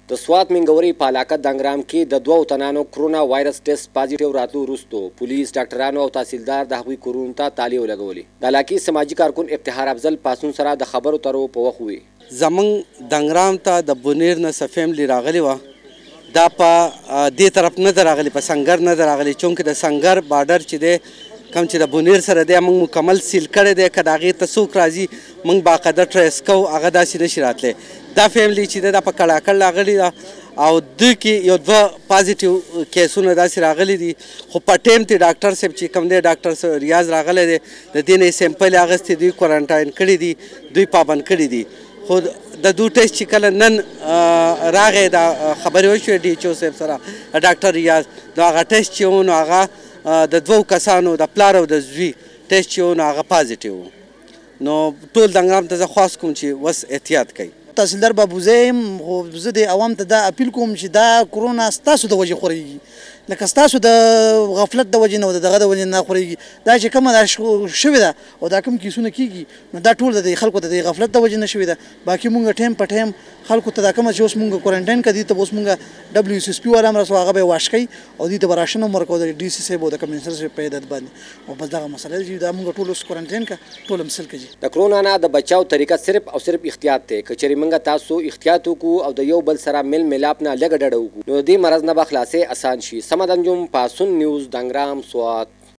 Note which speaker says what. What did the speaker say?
Speaker 1: د سوات منګوري په علاقه دنګرام کې د دوو تنانو کرونا وایرس ټیسټ پازیټیو راتلو وروسته پولیس ډاکټرانو او تحصیلدار د هغوی کورونو ته تالې ولګولې. د علاقې سماجي کارکون افتخار افضل پاسون سره د خبرو ترو په وخت وویل
Speaker 2: زمونږ دنګرام ته د بونیر نه څه فیملی راغلې وه. دا په دې طرف نه ده راغلې، په سنګر نه ده راغلې، چونکې د سنګر بارډر چې دی کوم چې د بونیر سره دی موږ مکمل سیل کړی دی. که د هغې ته څوک راځي موږ باقاعده ټریس کوو، هغه داسې نشي راتلی. دا فیملی چې دی دا په کړاکړ راغلې ده او دوی کې یو دوه پازیټیو کیسونه داسې راغلي دي، خو په ټیم کې ډاکټر صاحب چې کوم دی ډاکټر ریاض راغلی دی د دې نه یې سیمپل اخیستې، دوی کوارنټاین کړي دي، دوی پابند کړي دي. خو د دوی ټیسټ چې کله نن راغی دا خبرې وشوې ډي ایچ او صاحب سره ډاکټر ریاض، نو هغه ټیسټ چې و نو هغه د دوو کسانو د پلار او د زوی ټیسټ چې و نو هغه پازیټیو و. نو ټول دنګرام ته زه خواست کوم چې اوس احتیاط کوي.
Speaker 3: تحصیلدار بابوزی یم، خو زه د عوام ته دا اپیل کوم چې دا کرونا ستاسو د وجې خورېږي، لکه ستاسو د غفلت د وجې نه او د دغه د وجې نه خورېږي. دا چې کومه دا شوې ده او دا کوم کیسونه کېږي نو دا ټول د خلکو د غفلت د وجې نه شوې ده. باقي مونږ ټایم په ټایم خلکو ته دا کومه چې اوس مونږ کوارنټاین کړه دي ته اوس مونږ ډبلیو سی اس پي والا هم راسو هغه به یې واش کوي او دوی ته به راشن هم ورکوو د ډي سی صاحب او د کمشنر صاحب په هدایت باندې. او بس دغه مسله ده چې دا مونږ ټول اوس کوارنټاین کړه ټول هم سل کړي.
Speaker 1: د کرونا نه د بچاو طریقه صرف او صرف احتیاط دی. که چېرې موږ تاسو احتیاط وکړو او د یو بل سره میل میلاپ نه لږه ډډه وکړو نو د دې مرض نه به خلاصې اسان شي. صمد انجم، پاسون نیوز، دنګرام، سوات.